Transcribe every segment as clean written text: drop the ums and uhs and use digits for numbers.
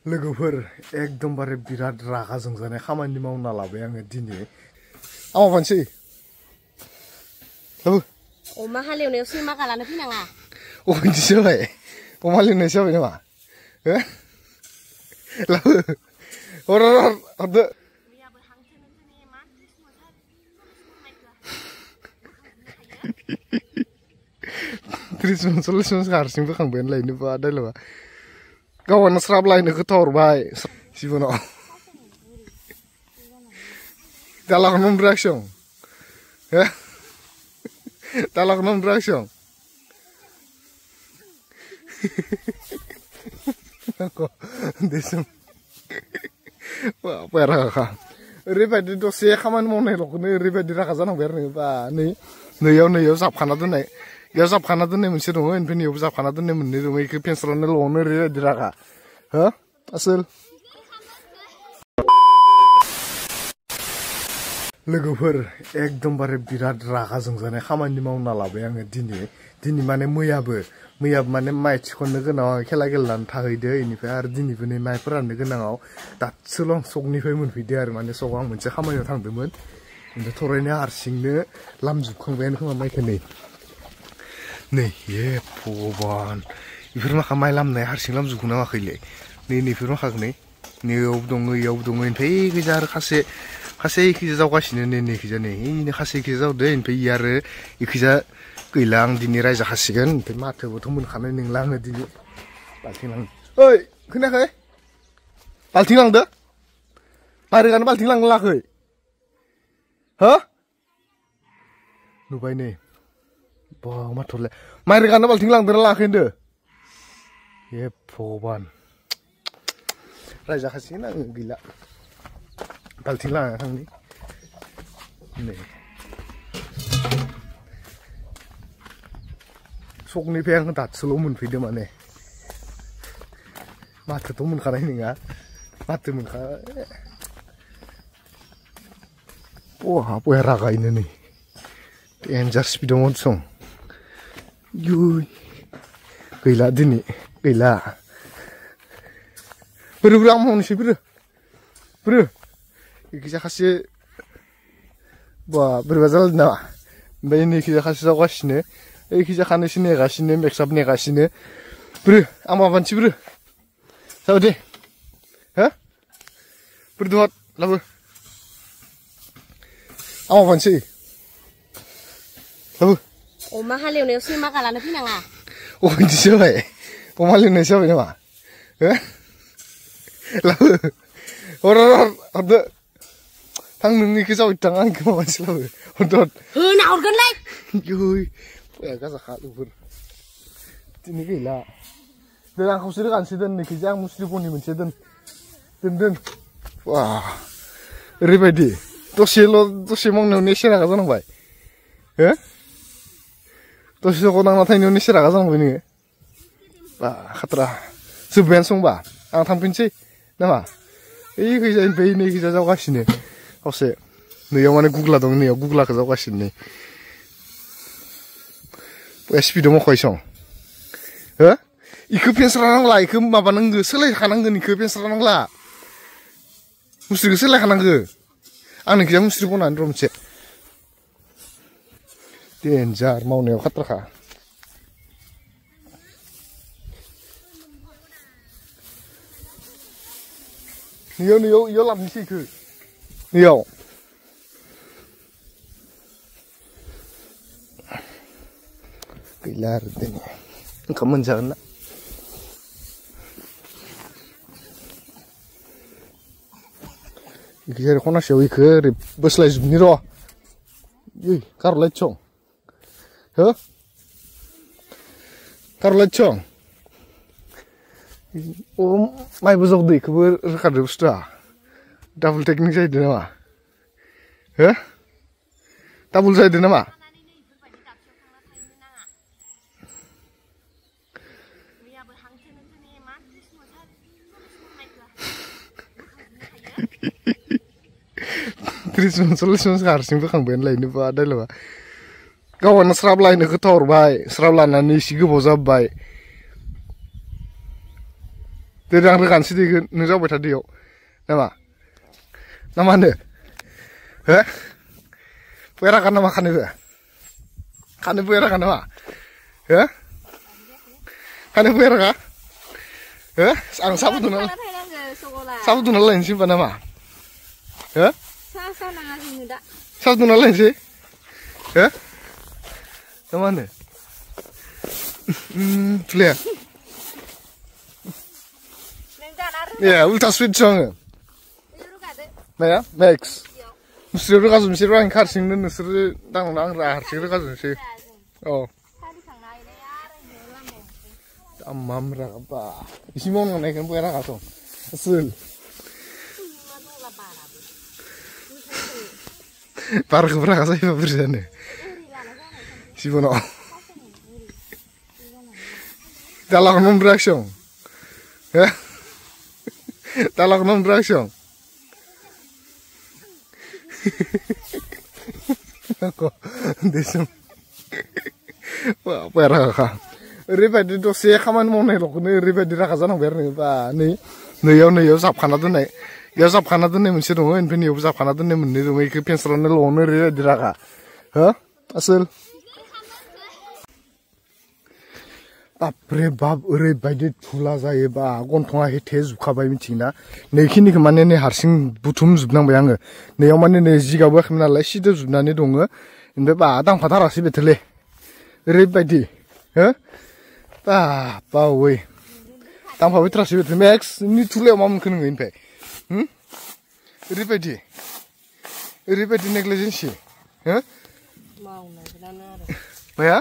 लोगोफोर एकदमबारे बिराद रागा जोंजानाय खामानि मावना लाबाय आङो दिनै आमा फानसै लाबो अमा हालेवनायाव सैमा गालानो फैनाङा अ बिदिसो जाबाय अमा हालेवनायसो जाबाय नामा हो लाबो हरदो त्रिस मन सल्लिस मन हारसिं बोखांबायानो लायनो बा दायल'बा गावहानो स्राब लायनो खोथा हरबाय जिबनाव दालाखौ नमद्राखसं हो दालाखौ नमद्राखसं देसम बाय रागा ओरैबायदि दसे खामानि मावनायल'खौनो ओरैबायदि रागा जानांबाय आरो बा नैयाव जाबखाना दोननाय बेयाव जाबखाना दोननाय मोनसे दङ ओमफ्राय नैयावबो जाबखाना दोननाय मोननै दङ बेखौ पेन्सलानो ल'आवनो ओरैबायदि रागा हो आसोल लोगोफोर एकदमबारे बिराद रागा जोंजानाय खामानि मावना लाबाय आङो दिनै माने मैयाबो माने माइ थिखननो गोनाङाव खेला गेलेनानै थाहैदो बेनिफ्राय आरो दिनैबो नै माइ फोराननो गोनाङाव दासोल' आं सकनिफ्राय मोनफैदो आरो माने सकाव आं मोनसे खामानियाव थांदोंमोन ओमफ्राय थरायनो हारसिंनो लामजोबखांबायानो खोमा माइखौ नै ए भगबान बेफोर माखा माइ लामनाया हारसिं लामजोबखौ नामाखैलै नैफोर माखाखौ नैयावबो दङ इयावबो दङ ओमफ्राय गोजा आरो खासे इखिजा जावगासिनो नैखिजा नै खासे इखिजा जावदो ओमफ्राय इ आरो इखिजा गैला आं दिनै रायजाखासिगोन ओमफ्राय माथोबोथ' मोनखानाय नंला आङो दिनै बाल्थिं लांनो ओइ खोनायाखै बाल्थिं लांदो बायरेगानो बाल्थिं लांनो लाखै हो नुबाय नै बा माथ'लाय माइ रोगानो बाल्थिं लांदोंना लाङाखै होनदो ए भगबान रायजाखासिगोन आङो गैला बाल्थिं लाना थांनि नै सकनिफ्राय आङो दासोल' मोनफैदो माने माथोथ' मोनखानाय नङा माथो बहा रागायनो नै डेन्जार स्पिडाव मदसं युइ गैला दिनै गैला बोरो आं मावनोसै बोरो इखिजा खासे बा बोरैबा जालायदों नामा ओमफ्राय नैखिजा खासे जावगासिनो इखिजा खानैसो नेगासिनो मेक्साप नेगासिनो बोरो आं माबानोसै बोरो जाबाय दे हो बोरो दहत लाबो आं माबानोसै लाबो अमा हालेवनायाव सैमा गालानो फैनाङा अ बिदिसो जाबाय अमा हालेवनायसो जाबाय नामा हो लाबो हरदो थां नोंनिखौ जाबाय थां आंखौ माबानोसै लाबो हरदो होना हरगोनलै युइ बया गाजाखा लोगोफोर दिनै गैला दोन आं खावसे रोगानोसै दोन नैखिजा आं मुस्रि बनि मोनसे दोन वा ओरैबायदि दसे मावनायावनो एसे रागा जानांबाय हो दसे जगाव नांना थानायावनो एसे रागा जानांबाय नोङो बा खाथ्रा जोब्बायानो संबा आं थांफिनसै नामा ओइ खैजानिफ्राय नैखिजा जावगासिनो खावसे नैयाव माने गुग्ला दं नैयाव गुग्लाखौ जावगासिनो नै बया स्पिडाव मावखायसं हो इखौ पेन्सला नांला इखौ माबानांगो सोलायखानांगोन इखौ पेन्सला नांला मुस्रिखौ सोलायखानांगो आं नोंखिजा मुस्रि बनानै र' मोनसे डेन्जार मावनायाव खाथ्राखा नैयाव लाबोनोसै इखौ नैयाव गैला आरो दिनै ओंखाम मोनजागोन ना इखिजा ओरै खनासेयाव इखौ ओरै बोस्लायजोबनि र' ओइ कारलायसं हो कारलायसं अ माइबो जावदो इखौबो रोखादो बुस्थुआ डाबल टेकनिक जाहैदो नामा हो डाबल जाहैदो नामा त्रिस मन सल्लिस मन हारसिं बोखांबायानो लायनो बा दायल'बा गावहानो स्राब लायनो खोथा हरबाय स्राब लानानै एसे गोबाव जाबाय देदे आं रोगानोसै दैखौ नों जावबाय था दैयाव नामा ना मा होनो हो बेरागान नामा खानो बेरागान नामा हो खानो बेरागा हो आं साहा फुदुंना लायनोसै होनबा नामा हो साहा फुदुंना लायनोसै हो ना मा होनो थुलाया ya ultra sweet song naya max nusir rogaजोबनोसै आं हारसिंनो नोंसोर दांना आं हारसिं रोगाजोबनोसै औ amam raga isi mau naikkan puera kasong asul parah ke berapa sih pak bersana si bono dalam nom beraksong ya dalam nom beraksong kok desem wah puera kah ओरैबायदि दसे खामानि मावनायल'खौनो ओरैबायदि रागा जानांबाय आरो बा नैयाव जाबखाना दोननाय बेयाव जाबखाना दोननाय मोनसे दङ ओमफ्राय नैयाव जाबखाना दोननाय मोननै दङ बेखौ पेन्सलावनो ल'आवनो ओरैबायदि रागा हो आसोल बापरे बाप ओरैबायदि थुला जायोबा गन्थङा हेथे जुखाबाय मिथिगोना नैखिनिखौ माने नै हारसिं बुथुमजोबनांबाय आङो नैयाव माने नै जिगाब होआखैमोन नालाय सिदोबजोबनानै दङ ओमफ्राय बा दांफाथारासै बेथोलै ओरैबायदि हो बावै दांफाबाय थारासै बेथो मेक्स नि थुलायाव मा मोनखो नोङो ओमफ्राय ओरैबायदि नेग्लिजेन्सि हो मावनांगोनानो आरो माया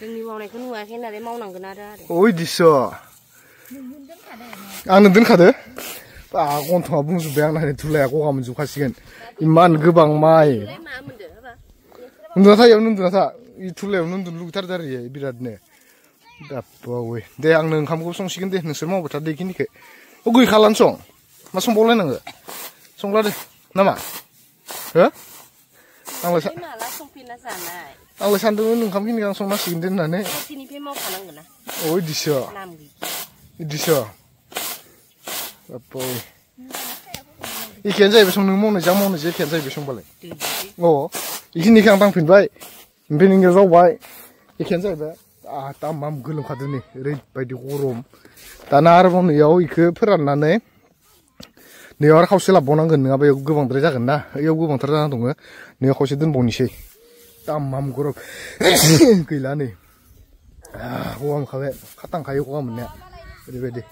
जोंनि मावनायखौ नुवाखै होननानै मावनांगोन आरो ओइदिसो आंनो दोनखादो बा गन्थङा बुंजोब्बाय आंना थुलाया गगा मोनजोबखासिगोन इमान गोबां माइ उन्दुना था इयावनो उन्दुना था इ थुलायावनो उन्दुनो लुगैथारदो आरो इयो बिरादनो दाबावै दे आंनो ओंखामखौ संसिगोन दे नोंसोर मावबाय था बेखिनिखौ गैखालानो सं मा संबावलायनांगो संला दे नामा हो आंलाय सानदोंमोन ओंखामखिनिखौ आं संनांसिगोन दे होननानै अ इदिसो दाबावै एखेयानो जाहैबाय सं नों मावनाय जा मावनाय जे एखेयानो जाहैबाय संबालाय अ बेखिनिखौ आं दांफिनबाय ओमफ्राय नोङो जावबाय एखेयानो जाहैबाय दामाम गोलोमखादो नै ओरैबायदि गरम दाना आरोबाव नैयाव इखौ फोराननानै नैयाव आरो खावसे लाबोबावनांगोन नङाबा इयाव गोबांद्राय जागोन ना इयाव गोबांथार जाना दङ नैयाव खावसे दोनबावनोसै दामाम गरम गैला नै गगा मोनखाबाय खातांखायो गगा मोननाया ओरैबायदि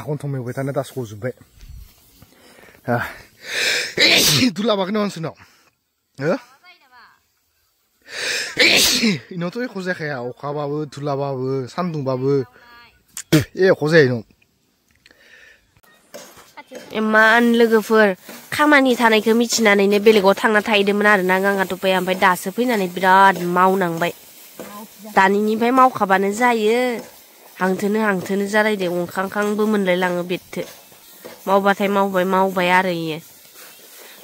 गन्थं मेवबाय थानो दास गजोब्बाय दुलाबाखै नामा नोंसोरनाव हो इनावथ' एख' जाखाया अखाबाबो दुलाबाबो सान्दुंबाबो एख' जाया इनाव इमान लोगोफोर खामानि थानायखौ मिथिनानैनो बेलेगाव थांना थाहैदोंमोन आरोना गांगाथफाया ओमफ्राय दासो फैनानै बिराद मावनांबाय दानिनिफ्राय मावखाबानो जायो हांथोनो जालायदों अंखांखांबो मोनलायलाङो बेथो मावबाथाय मावबाय आरो इयो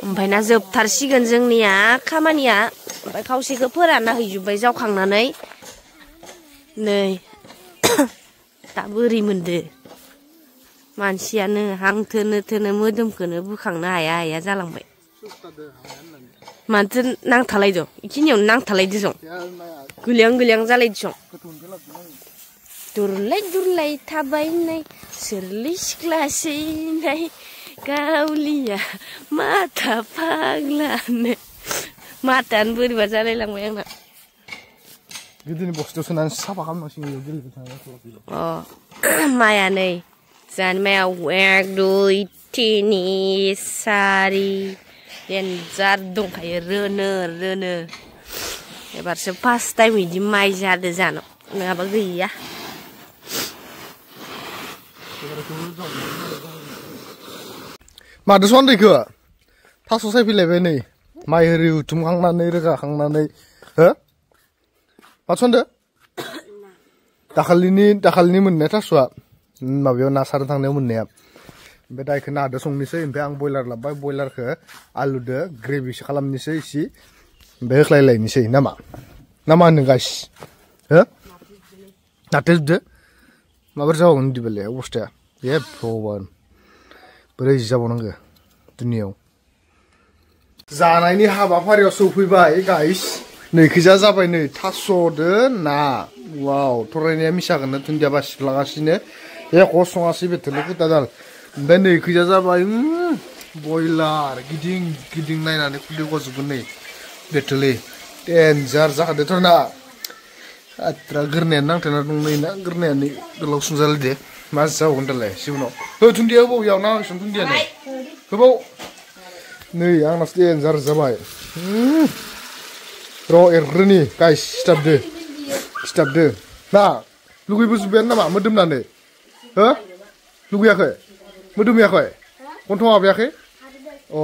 ओमफ्राय ना जोबथारसिगोन जोंनिया खामानिया ओमफ्राय खावसेखौ फोरानना हैजोब्बाय जावखांनानै नै दा बोरै मोनदो मानसियानो हांथोनो मोदोमखौनो बोखांनो हाया जालांबाय माथो नांथालायदो इखिनियावनो नांथालायदो सं गोलियां जालायदो सं दुरलाय थाबायनाय सोरलै सिख्लासैनाय गावलिया माथा फाग्लानो माथायानो बोरैबा जालायलांबाय आंना गोदोनि बस्थायाव सोनानै साफा खालामनांसिगोन गेलेबाय थानाय माया नै जानि माया 1 2 3 4 देनजार दंखायो रोनो एबारसो फार्स्ट टाइम बिदि माइ जादो जानाव नङाबा गैया मादो सन्दैखो थास' सायफैलायबाय नै माइ ओरै हुथुमखांनानै रोगाखांनानै हो मा सन्दो दाखालिनि मोननाय थास'आ माबायाव ना सारनो थांनायाव मोननाया ओमफ्राय दाइखौ नादो संनोसै ओमफ्राय आं बयलार लाबोबाय बयलारखौ आलुदो ग्रेभिसो खालामनोसै इसे ओमफ्राय होख्लायलायनोसै नामा होनो गाइस हो नाथोजोबदो माबोरै जाबावगोन बिदिबालाय अबस्थाया हे भगबान बोरै जाबावनांगौ दुनियाव जानायनि हाबाफारियाव सौफैबाय गाइस नैखिजा जाबाय नै थास'दो ना वाव थरायनाया मिसाखौनो दुन्दिया बासिलागासिनो एख' सङासै बेथोलो खोथादाल ओमफ्राय नैखिजा जाबाय बयलार गिदिं गिदिं नायनानै खुदै गजोबगोन नै बेथोलै डेन्जार जाखादोथ' ना आत्रा गोरनायानो नांथाना दं नै ना गोरनायानो गोलाव सुंजालाय दे मा जाबावगोन दालाय जिबनाव हो दुन्दिया होबाव इयाव ना होसन दुन्दियानो होबाव नै आंनासो डेन्जार जाबाय र' एरग्रोनि गाइस सिथाबदो ना लुगैबोजोब्बायानो नामा मोदोमनानै हो लुगैयाखै मोदोमैयाखै गन्थं माबायाखै अ